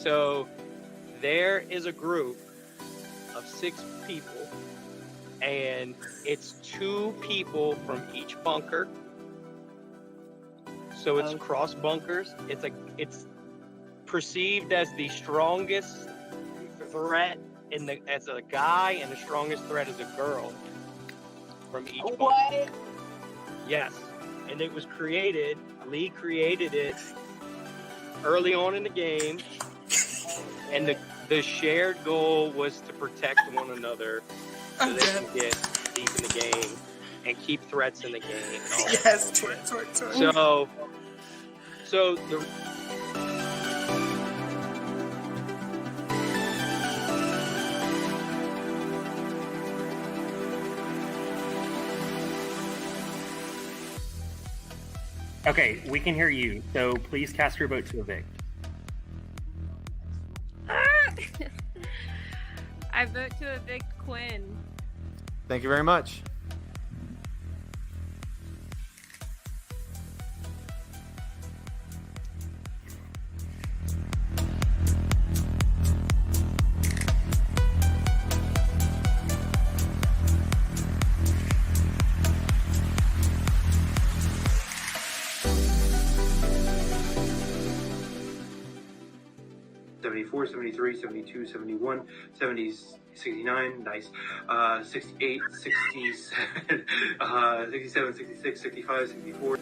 So there is a group of 6 people, and it's 2 people from each bunker. So it's cross bunkers. It's perceived as the strongest threat as a guy, and the strongest threat as a girl from each bunker. What? Yes, and it was created. Lee created it early on in the game, and the shared goal was to protect one another so they can get deep in the game and keep threats in the game. Yes, twerk. So the Okay, we can hear you, so please cast your vote to evict. I vote to evict Quinn. Thank you very much. '74, '73, '72, '71, '70s, '69, nice. '68, '67, '67, '66, '65, '64.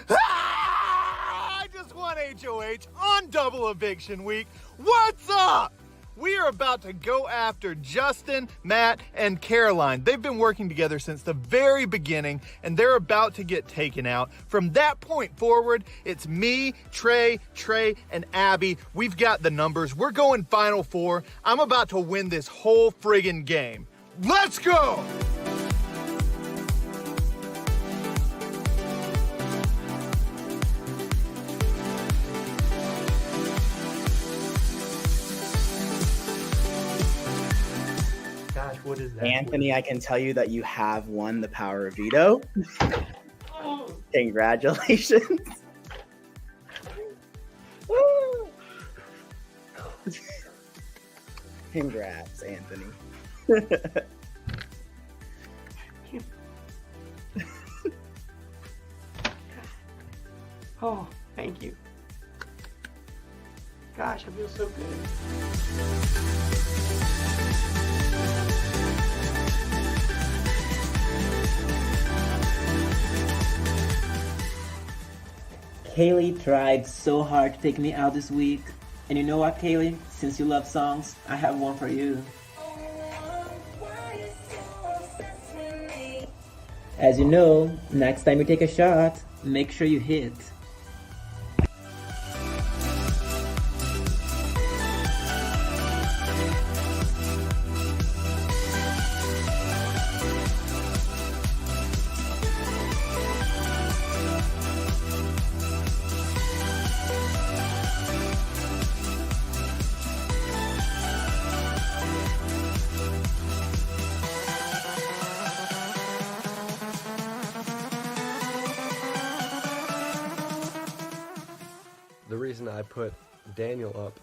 I just won HOH on double eviction week. What's up? We are about to go after Justin, Matt, and Caroline. They've been working together since the very beginning, and they're about to get taken out. From that point forward, it's me, Trey, and Abby. We've got the numbers. We're going Final Four. I'm about to win this whole friggin' game. Let's go! Gosh, what is that? Anthony, I can tell you that you have won the power of veto. Congratulations. Congrats, Anthony. Oh, thank you. Gosh, I feel so good. Kaylee tried so hard to take me out this week. And you know what, Kaylee? Since you love songs, I have one for you. As you know, next time you take a shot, make sure you hit. The reason I put Daniel up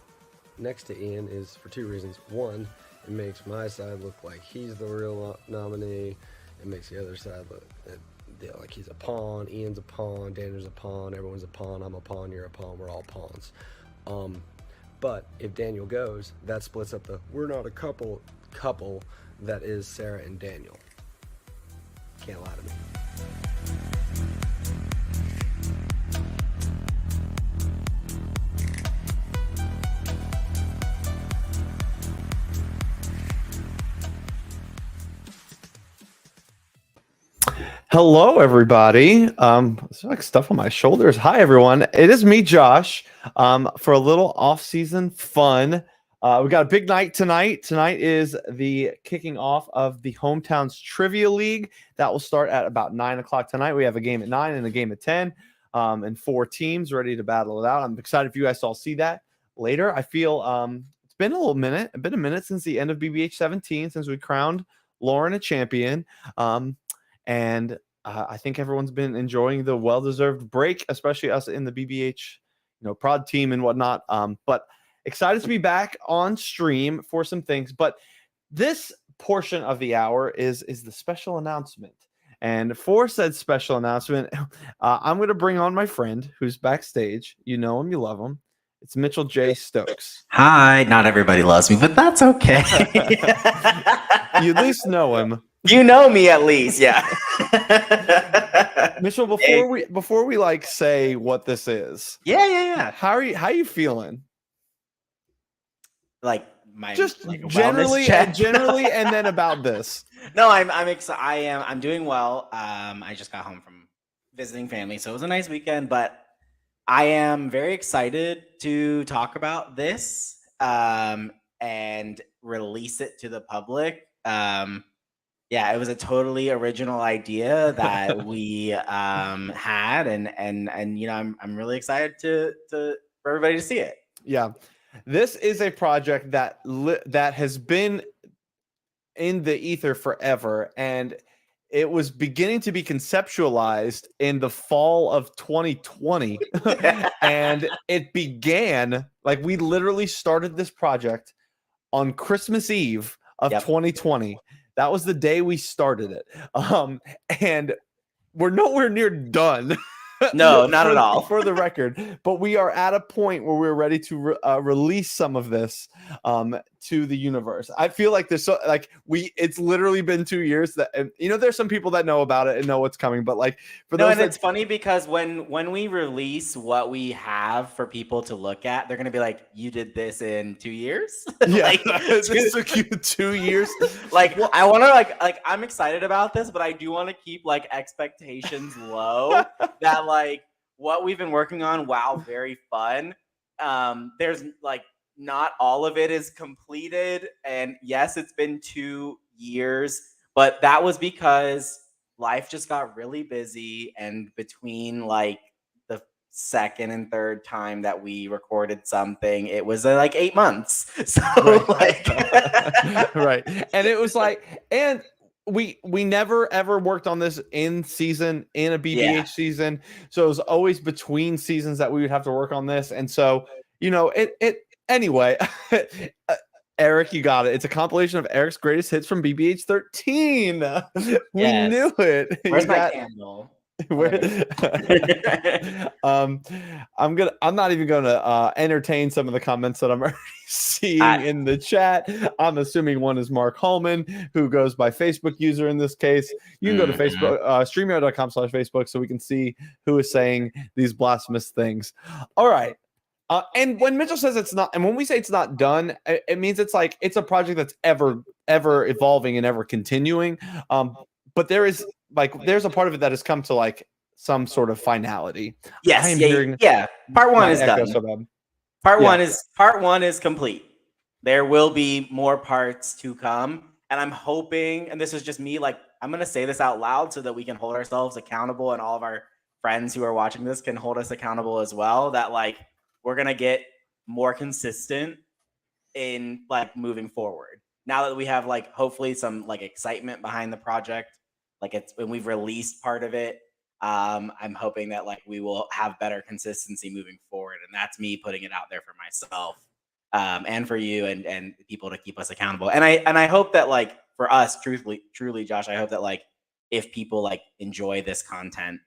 next to Ian is for 2 reasons. One, it makes my side look like he's the real nominee. It makes the other side look like he's a pawn. Ian's a pawn. Daniel's a pawn. Everyone's a pawn. I'm a pawn. You're a pawn. We're all pawns. But if Daniel goes, that splits up the we're not a couple that is Sarah and Daniel. Can't lie to me. Hello, everybody. There's like stuff on my shoulders. Hi, everyone. It is me, Josh. For a little off-season fun. We got a big night tonight. Tonight is the kicking off of the Hometowns Trivia League. That will start at about 9 o'clock tonight. We have a game at 9 and a game at 10, and 4 teams ready to battle it out. I'm excited if you guys all see that later. I feel it's been a minute since the end of BBH 17, since we crowned Lauren a champion. And I think everyone's been enjoying the well-deserved break, especially us in the BBH, prod team and whatnot. But excited to be back on stream for some things. But this portion of the hour is the special announcement. And for said special announcement, I'm going to bring on my friend who's backstage. You know him, you love him. It's Mitchell J. Stokes. Hi. Not everybody loves me, but that's okay. You at least know him. You know me at least, yeah. Mitchell, before we like say what this is. Yeah. How are you feeling? Like my just like generally and then about this. No, I'm excited. I'm doing well. I just got home from visiting family, so it was a nice weekend, but I am very excited to talk about this and release it to the public. Yeah, it was a totally original idea that we had, and I'm really excited for everybody to see it. Yeah, this is a project that has been in the ether forever, and it was beginning to be conceptualized in the fall of 2020, and it began like we literally started this project on Christmas Eve of 2020. That was the day we started it. And we're nowhere near done. No, not at all. For the record, but we are at a point where we're ready to release some of this to the universe. I feel like there's it's literally been 2 years that there's some people that know about it and know what's coming, but like for those it's funny because when we release what we have for people to look at, they're gonna be like, "You did this in 2 years?" Yeah, this took you 2 years. Like, I want to I'm excited about this, but I do want to keep like expectations low. That like what we've been working on, wow, very fun. There's like not all of it is completed, and yes, it's been 2 years, but that was because life just got really busy, and between like the second and third time that we recorded something, it was like 8 months. So right, and it was like, and we never ever worked on this in season in a BBH season, so it was always between seasons that we would have to work on this, and so it anyway. Eric, you got it. It's a compilation of Eric's greatest hits from BBH 13. We knew it. Where's my candle? I'm not even gonna entertain some of the comments that I'm already seeing in the chat. I'm assuming one is Mark Holman, who goes by Facebook user in this case. You can go to Facebook, streamyard.com/Facebook, so we can see who is saying these blasphemous things. All right. And when Mitchell says it's not, and when we say it's not done, it means it's like it's a project that's ever evolving and ever continuing. But there's a part of it that has come to like some sort of finality. Yes, Part one is done. So Part one is complete. There will be more parts to come, and I'm hoping, and this is just me, like I'm gonna say this out loud so that we can hold ourselves accountable, and all of our friends who are watching this can hold us accountable as well. That like we're gonna get more consistent in like moving forward. Now that we have like hopefully some like excitement behind the project, like it's when we've released part of it, I'm hoping that like we will have better consistency moving forward, and that's me putting it out there for myself, and for you and people to keep us accountable. And I hope that like for us, truly, Josh, I hope that like if people like enjoy this content,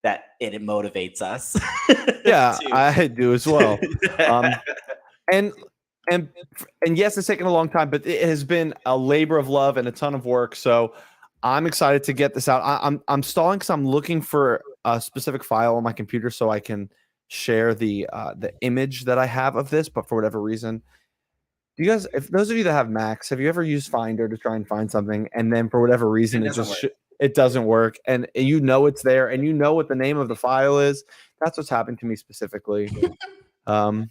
that it motivates us. Yeah, I do as well. And yes, it's taken a long time, but it has been a labor of love and a ton of work. So I'm excited to get this out. I'm stalling because I'm looking for a specific file on my computer so I can share the image that I have of this. But for whatever reason, do you guys, if those of you that have Macs, have you ever used Finder to try and find something, and then for whatever reason it just it doesn't work, and you know it's there, and you know what the name of the file is. That's what's happened to me specifically. There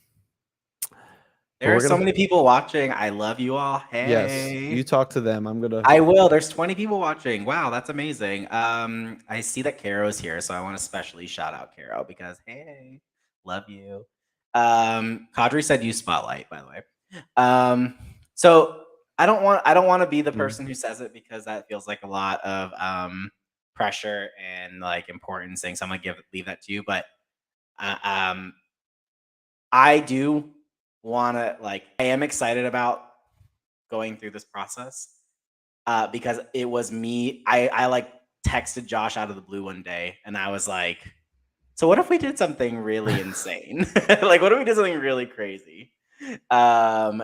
are so many people watching. I love you all. Hey. Yes, you talk to them. I will. There's 20 people watching. Wow, that's amazing. I see that Caro's here, so I want to especially shout out Caro because hey, love you. Kadri said use Spotlight, by the way. So I don't want to be the person who says it because that feels like a lot of pressure and like importance things. So I'm gonna leave that to you. But I do want to I am excited about going through this process because it was me. I like texted Josh out of the blue one day and I was like, so what if we did something really insane? Like, what if we did something really crazy? And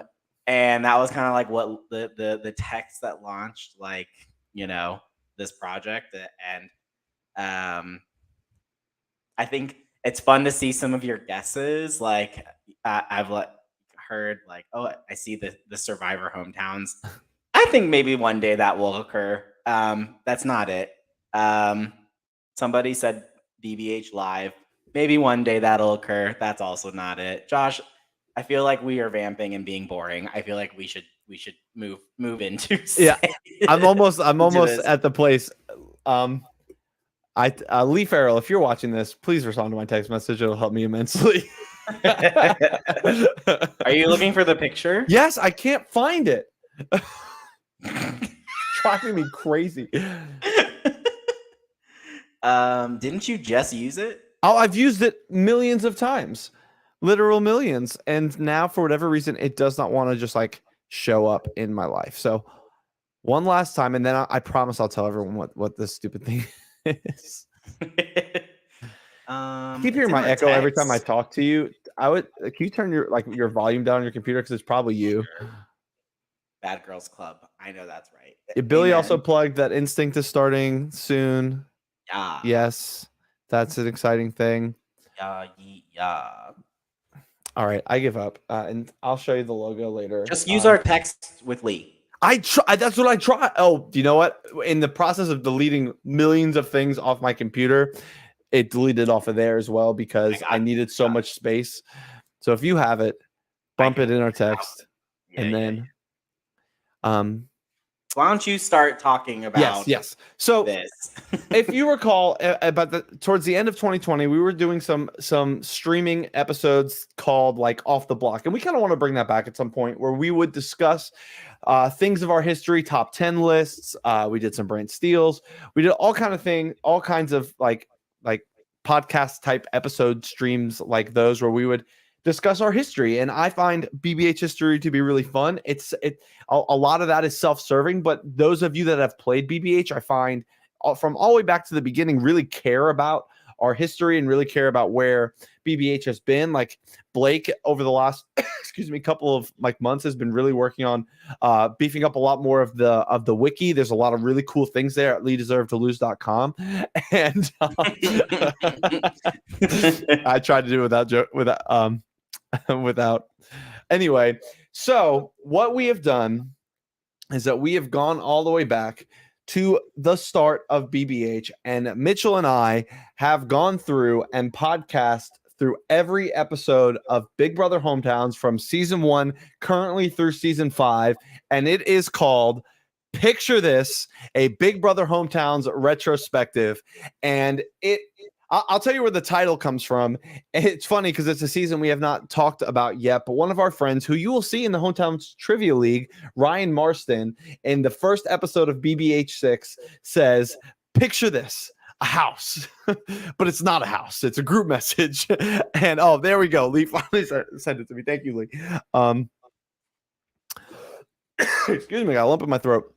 that was kind of like what the text that launched, like, you know, this project. And I think it's fun to see some of your guesses. Like, I've heard like, oh, I see the Survivor hometowns. I think maybe one day that will occur. That's not it. Somebody said BBH Live. Maybe one day that'll occur. That's also not it. Josh, I feel like we are vamping and being boring. I feel like we should move into. Yeah, I'm almost at the place. Lee Farrell, if you're watching this, please respond to my text message. It'll help me immensely. Are you looking for the picture? Yes, I can't find it. Driving me crazy. Didn't you just use it? Oh, I've used it millions of times, literal millions, and now for whatever reason, it does not want to just like show up in my life. So one last time, and then I promise I'll tell everyone what this stupid thing is. Keep hearing my echo every time I talk to you. Can you turn your volume down on your computer because it's probably you. Bad Girls Club. I know that's right. Yeah, Billy also plugged that Instinct is starting soon. Yeah. Yes, that's an exciting thing. Yeah. All right, I give up, and I'll show you the logo later. Just use our text with Lee. That's what I try. Oh, do you know what? In the process of deleting millions of things off my computer, it deleted off of there as well because I needed so much space. So if you have it, bump it in our text, and then, why don't you start talking about yes. So this? If you recall, towards the end of 2020, we were doing some streaming episodes called like Off the Block, and we kind of want to bring that back at some point where we would discuss things of our history, top 10 lists. We did some brand steals. We did all kinds of like podcast type episode streams like those where we would discuss our history. And I find BBH history to be really fun. A lot of that is self-serving, but those of you that have played BBH, I find from all the way back to the beginning, really care about our history and really care about where BBH has been. Like Blake over the last, couple of months has been really working on beefing up a lot more of the wiki. There's a lot of really cool things there at ledeservetolose.com. And I tried to do it without. Anyway, so what we have done is that we have gone all the way back to the start of BBH, and Mitchell and I have gone through and podcast through every episode of Big Brother Hometowns from season 1 currently through season 5, and it is called Picture This, a Big Brother Hometowns retrospective. And I'll tell you where the title comes from. It's funny because it's a season we have not talked about yet, but one of our friends who you will see in the Hometowns Trivia League, Ryan Marston, in the first episode of BBH6 says, picture this, a house, but it's not a house. It's a group message. And oh, there we go. Lee finally sent it to me. Thank you, Lee. Excuse me, I got a lump in my throat.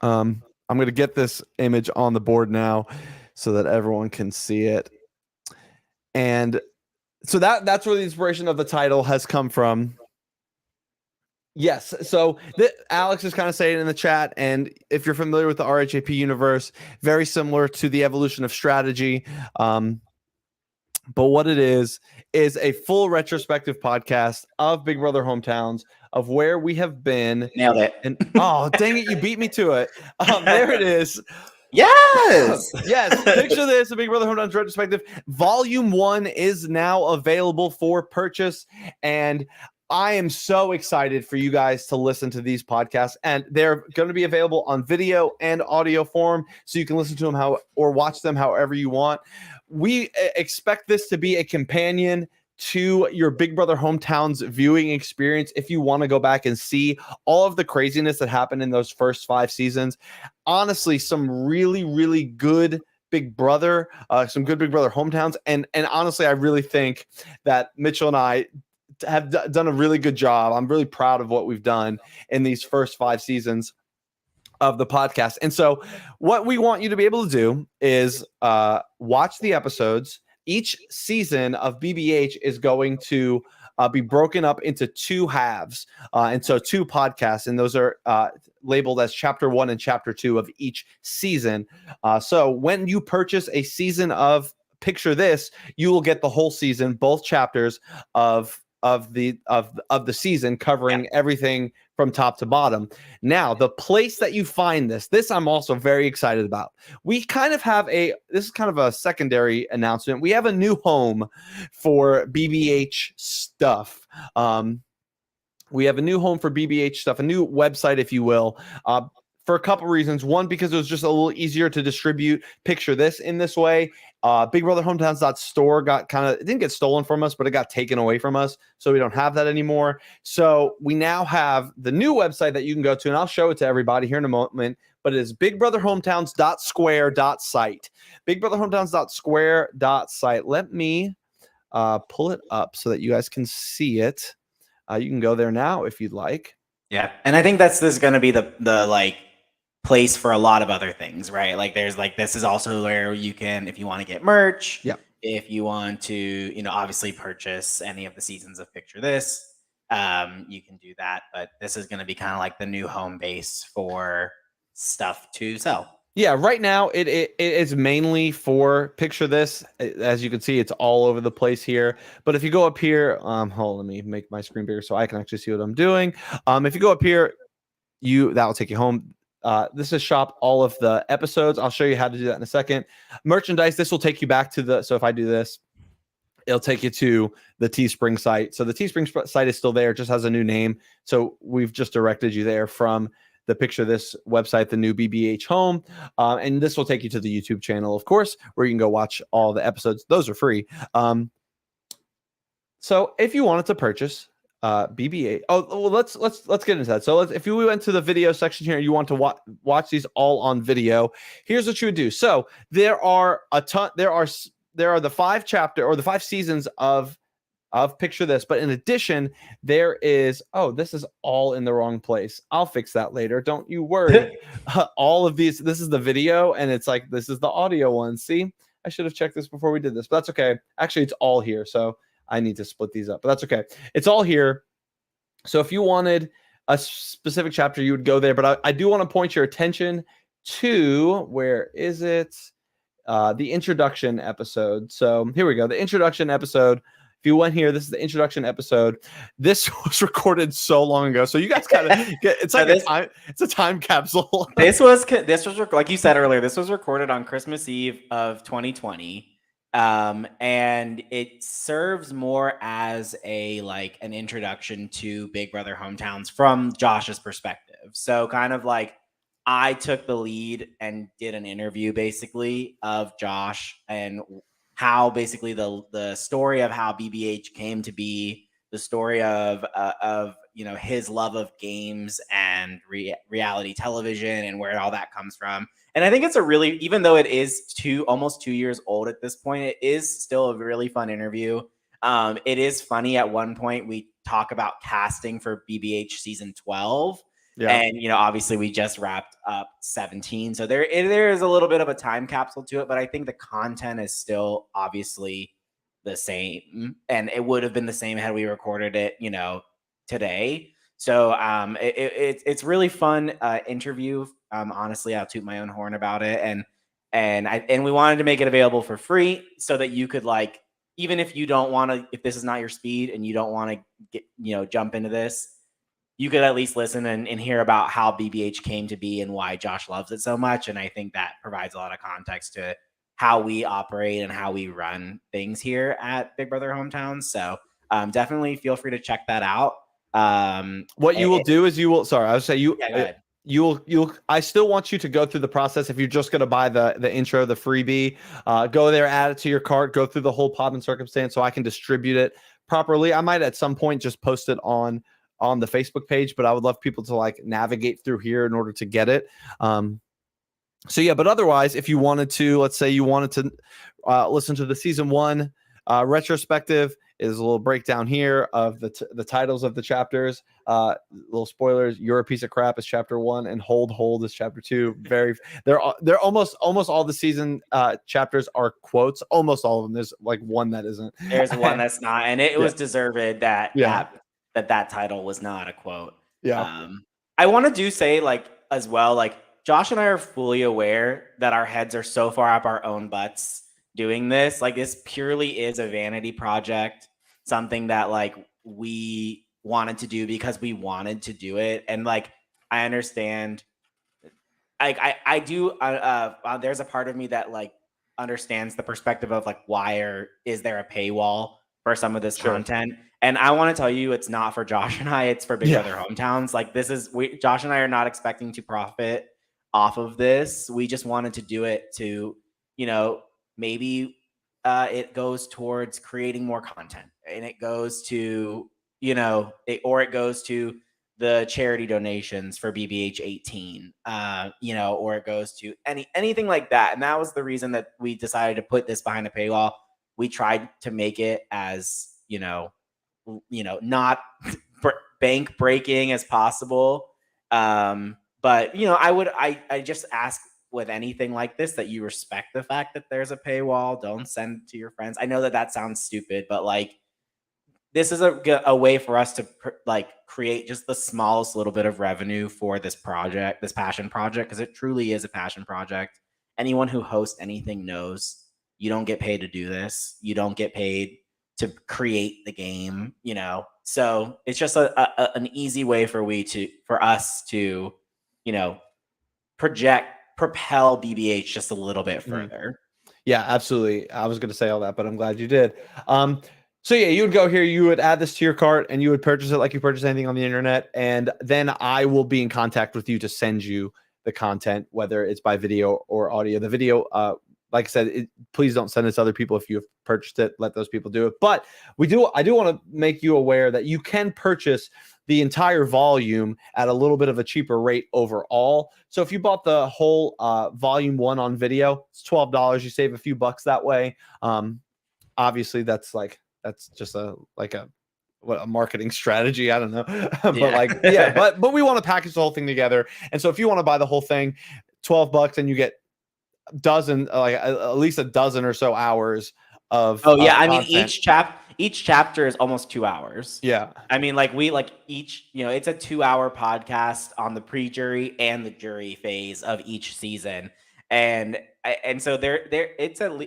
I'm going to get this image on the board now so that everyone can see it. And so that's where the inspiration of the title has come from. Yes. So Alex is kind of saying in the chat, and if you're familiar with the RHAP universe, very similar to the evolution of strategy. But what it is a full retrospective podcast of Big Brother Hometowns, of where we have been. Nailed it. And oh, dang it, you beat me to it. There it is. Yes. Yes, picture this: a Big Brother Hometowns retrospective. Volume 1 is now available for purchase, and I am so excited for you guys to listen to these podcasts, and they're going to be available on video and audio form, so you can listen to them or watch them however you want. We expect this to be a companion to your Big Brother Hometowns viewing experience if you want to go back and see all of the craziness that happened in those first 5 seasons. Honestly, some really, really good Big Brother, some good Big Brother Hometowns, and honestly, I really think that Mitchell and I have done a really good job. I'm really proud of what we've done in these first 5 seasons of the podcast. And so what we want you to be able to do is watch the episodes. Each season of BBH is going to be broken up into 2 halves. And so 2 podcasts, and those are labeled as chapter 1 and chapter 2 of each season. So when you purchase a season of Picture This, you will get the whole season, both chapters of the season, covering everything from top to bottom. Now, the place that you find this I'm also very excited about. We kind of have this is kind of a secondary announcement. We have a new home for BBH stuff. We have a new home for BBH stuff, a new website, if you will, for a couple reasons. One, because it was just a little easier to distribute Picture This in this way. BigBrotherHometowns.store it didn't get stolen from us, but it got taken away from us. So we don't have that anymore. So we now have the new website that you can go to, and I'll show it to everybody here in a moment. But it is BigBrotherHometowns.square.site. BigBrotherHometowns.square.site. Let me pull it up so that you guys can see it. You can go there now if you'd like. Yeah, and I think this is going to be the like place for a lot of other things, right? Like there's like, this is also where you can, if you want to get merch, if you want to, obviously purchase any of the seasons of Picture This, you can do that. But this is going to be kind of like the new home base for stuff to sell. Yeah, right now it is mainly for Picture This. As you can see, it's all over the place here. But if you go up here, hold on, let me make my screen bigger so I can actually see what I'm doing. If you go up here, that will take you home. This is shop all of the episodes. I'll show you how to do that in a second. Merchandise, this will take you back to so if I do this, it'll take you to the Teespring site. So the Teespring site is still there, just has a new name. So we've just directed you there from the Picture This website, the new BBH home. And this will take you to the YouTube channel, of course, where you can go watch all the episodes. Those are free. So if you wanted to purchase BBH, let's get into that. So if you went to the video section here, you want to watch these all on video. Here's what you would do. So there are the 5 seasons of Picture This, but in addition, there is this is all in the wrong place. I'll fix that later. Don't you worry. All of these, this is the video, and it's like this is the audio one. See, I should have checked this before we did this, but that's okay. Actually, it's all here, so I need to split these up, but that's okay. It's all here. So if you wanted a specific chapter, you would go there. But I do want to point your attention to, where is it? The introduction episode. So here we go. The introduction episode. If you went here, this is the introduction episode. This was recorded so long ago, so you guys kind of get. It's like it's a time capsule. This was like you said earlier. This was recorded on Christmas Eve of 2020. And it serves more as an introduction to Big Brother Hometowns from Josh's perspective. So kind of like I took the lead and did an interview basically of Josh and how basically the story of how BBH came to be, the story of his love of games and reality television and where all that comes from. And I think it's even though it is almost 2 years old at this point, it is still a really fun interview. It is funny. At one point we talk about casting for BBH season 12. Yeah. And, obviously we just wrapped up 17. So there is a little bit of a time capsule to it, but I think the content is still obviously the same. And it would have been the same had we recorded it, today. So it's really fun interview. Honestly, I'll toot my own horn about it. And we wanted to make it available for free so that you could even if you don't want to, if this is not your speed and you don't want to get, jump into this, you could at least listen and hear about how BBH came to be and why Josh loves it so much. And I think that provides a lot of context to how we operate and how we run things here at Big Brother Hometowns. So definitely feel free to check that out. What you will do is you will. Sorry, I would say you. Yeah, go ahead. You'll. I still want you to go through the process. If you're just going to buy the intro, the freebie, go there, add it to your cart, go through the whole pod and circumstance, so I can distribute it properly. I might at some point just post it on the Facebook page, but I would love people to like navigate through here in order to get it. So yeah, but otherwise, if you wanted to, let's say you wanted to listen to the season 1 retrospective, is a little breakdown here of the titles of the chapters. Little spoilers: "You're a Piece of Crap" is chapter 1, and "Hold is chapter 2. They're almost all the season chapters are quotes. Almost all of them. There's like one that isn't. There's one that's not, and it was deserved that Yeah. that title was not a quote. Yeah. I want to say like as well, like Josh and I are fully aware that our heads are so far up our own butts doing this. Like this purely is a vanity project, something that like we wanted to do because we wanted to do it. And like I understand, I do. There's a part of me that like understands the perspective of like why is there a paywall for some of this content. And I want to tell you, it's not for Josh and I, it's for Big Brother Hometowns. Like Josh and I are not expecting to profit off of this. We just wanted to do it to, maybe it goes towards creating more content, and it goes to, it goes to the charity donations for BBH 18, or it goes to anything like that. And that was the reason that we decided to put this behind a paywall. We tried to make it as, not bank breaking as possible. But I just ask with anything like this that you respect the fact that there's a paywall. Don't send it to your friends. I know that sounds stupid, but like this is a way for us to create just the smallest little bit of revenue for this project, this passion project, because it truly is a passion project. Anyone who hosts anything knows you don't get paid to do this. You don't get paid to create the game, So it's just an easy way for us to, propel BBH just a little bit further. Yeah, absolutely. I was going to say all that, but I'm glad you did. So yeah, you would go here, you would add this to your cart, and you would purchase it like you purchase anything on the internet. And then I will be in contact with you to send you the content, whether it's by video or audio. The video, like I said, please don't send it to other people. If you've purchased it, let those people do it. But I do want to make you aware that you can purchase the entire volume at a little bit of a cheaper rate overall. So if you bought the whole volume 1 on video, it's $12. You save a few bucks that way. Obviously, that's just a marketing strategy. I don't know, but we want to package the whole thing together. And so if you want to buy the whole thing, $12, and you get at least a dozen or so hours of each chapter is almost 2 hours. Yeah. I mean, each, it's a 2-hour podcast on the pre-jury and the jury phase of each season. And so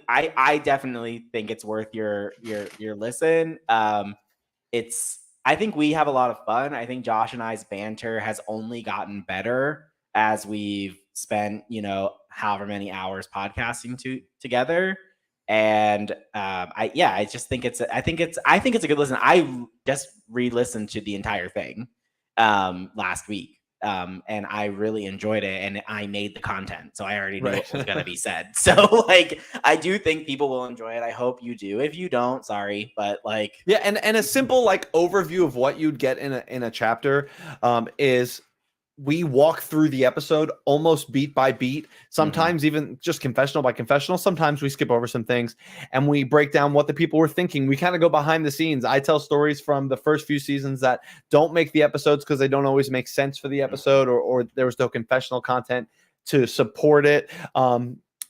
I definitely think it's worth your listen. I think we have a lot of fun. I think Josh and I's banter has only gotten better as we've spent, however many hours podcasting together. And I just think it's a good listen. I just re-listened to the entire thing last week. And I really enjoyed it, and I made the content, so I already knew what was going to be said. So I do think people will enjoy it. I hope you do. If you don't, sorry, but and a simple overview of what you'd get in a chapter is we walk through the episode almost beat by beat, sometimes even just confessional by confessional. Sometimes we skip over some things and we break down what the people were thinking. We kind of go behind the scenes. I tell stories from the first few seasons that don't make the episodes because they don't always make sense for the episode, or there was no confessional content to support it.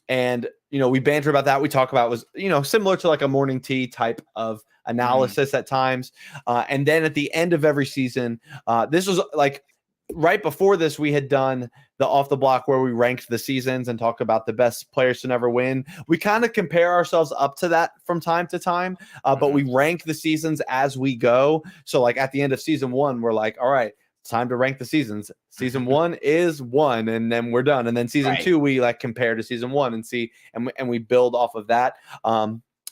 And we banter about that. We talk about was, similar to like a morning tea type of analysis at times. And then at the end of every season, this was right before this, we had done the Off the Block where we ranked the seasons and talk about the best players to never win. We kind of compare ourselves up to that from time to time, but we rank the seasons as we go. So at the end of season 1, we're like, all right, it's time to rank the seasons. Season 1 is 1, and then we're done. And then season 2, we like compare to season 1 and see, and we build off of that.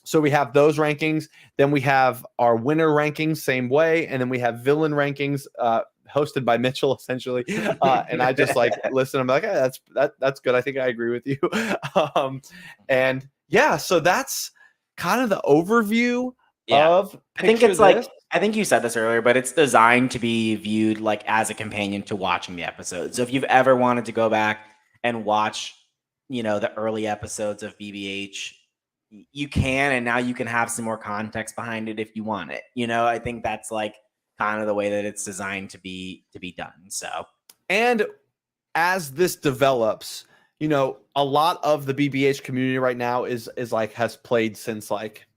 So we have those rankings. Then we have our winner rankings, same way, and then we have villain rankings, hosted by Mitchell, essentially. And I just like listen. I'm like, hey, that's good. I think I agree with you. And yeah, so that's kind of the overview of. I think it's like, I think you said this earlier, but it's designed to be viewed like as a companion to watching the episode. So if you've ever wanted to go back and watch, the early episodes of BBH, you can, and now you can have some more context behind it if you want it. I think that's like kind of the way that it's designed to be done. So, and as this develops, a lot of the BBH community right now is like has played since like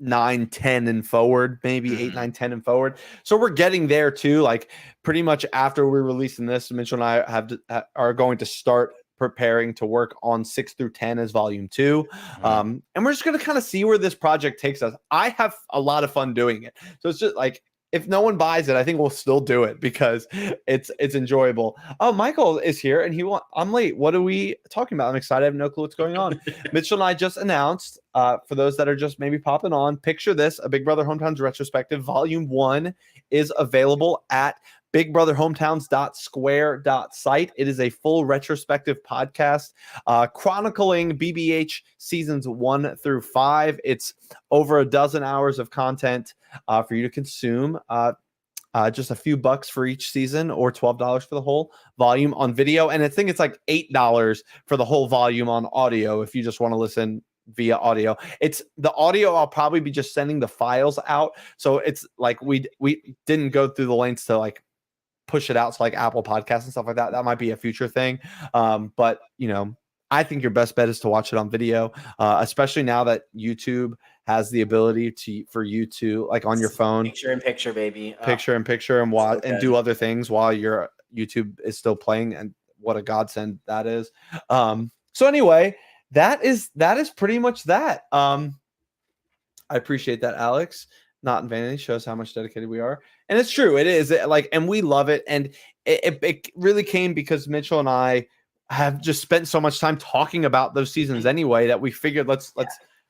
9, 10 and forward, maybe 8, 9, 10 and forward. So we're getting there too. Like pretty much after we're releasing this, Mitchell and I are going to start preparing to work on 6 through 10 as volume 2. And we're just going to kind of see where this project takes us. I have a lot of fun doing it. So it's just like, if no one buys it, I think we'll still do it because it's enjoyable. Oh, Michael is here and I'm late. What are we talking about? I'm excited. I have no clue what's going on. Mitchell and I just announced, for those that are just maybe popping on, picture this, a Big Brother Hometowns retrospective volume 1 is available at bigbrotherhometowns.square.site. It is a full retrospective podcast chronicling BBH seasons 1 through 5. It's over a dozen hours of content for you to consume. Just a few bucks for each season, or $12 for the whole volume on video. And I think it's like $8 for the whole volume on audio if you just want to listen via audio. It's the audio. I'll probably be just sending the files out. So it's like we didn't go through the lengths to like push it out to like Apple Podcasts and stuff like that. That might be a future thing. But I think your best bet is to watch it on video, especially now that YouTube has the ability for you to like on your phone, picture in picture, baby, picture in picture, and watch and do other things while your YouTube is still playing. And what a godsend that is. So anyway, that is pretty much that. I appreciate that, Alex. Not in vanity, shows how much dedicated we are. And it's true. It is like, and we love it. And it really came because Mitchell and I have just spent so much time talking about those seasons anyway, that we figured let's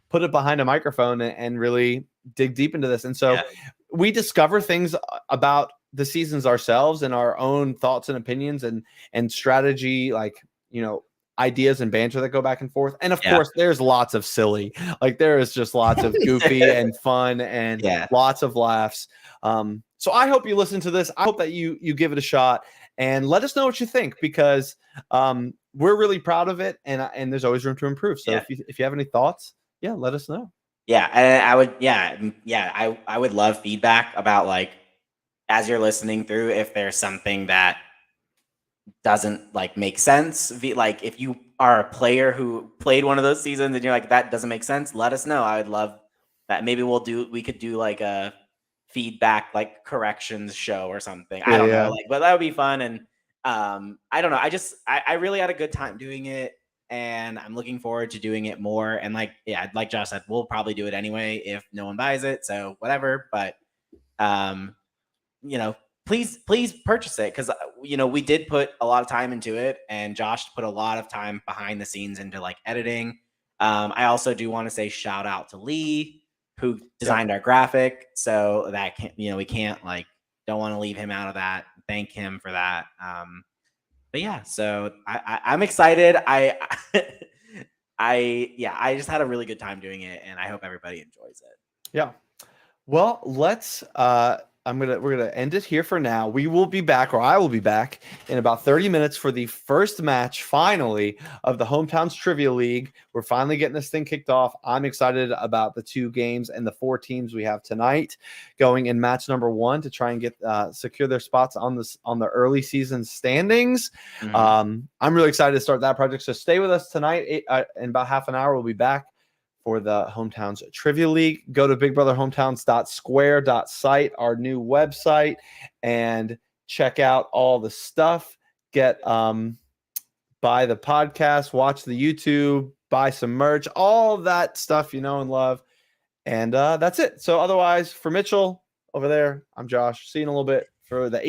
put it behind a microphone and really dig deep into this. And so we discover things about the seasons ourselves and our own thoughts and opinions and strategy, like, ideas and banter that go back and forth. And of course, there's lots of silly, like there is just lots of goofy and fun and lots of laughs. So I hope you listen to this. I hope that you give it a shot and let us know what you think, because we're really proud of it, and there's always room to improve. So if you have any thoughts, let us know. I would love feedback about, like, as you're listening through, if there's something that doesn't like make sense. Like if you are a player who played one of those seasons and you're like, that doesn't make sense, let us know. I would love that. Maybe we could do like a feedback, like corrections show or something. I don't know, like, but that would be fun. And I don't know. I really had a good time doing it, and I'm looking forward to doing it more. And like Josh said, we'll probably do it anyway if no one buys it. So whatever. But please purchase it, because we did put a lot of time into it, and Josh put a lot of time behind the scenes into like editing. I also do want to say shout out to Lee, who designed our graphic, so that we can't don't want to leave him out of that. Thank him for that. But yeah, so I'm excited. I just had a really good time doing it, and I hope everybody enjoys it. Yeah. Well, let's we're gonna end it here for now. We will be back, or I will be back in about 30 minutes for the first match, finally, of the Hometowns Trivia League. We're finally getting this thing kicked off. I'm excited about the 2 games and the 4 teams we have tonight going in match number 1 to try and get secure their spots on the early season standings. I'm really excited to start that project. So stay with us tonight. In about half an hour, we'll be back for the Hometowns Trivia League. Go to bigbrotherhometowns.square.site, our new website, and check out all the stuff. Buy the podcast, watch the YouTube, buy some merch, all that stuff you know and love. And that's it. So otherwise, for Mitchell over there, I'm Josh. See you in a little bit. for the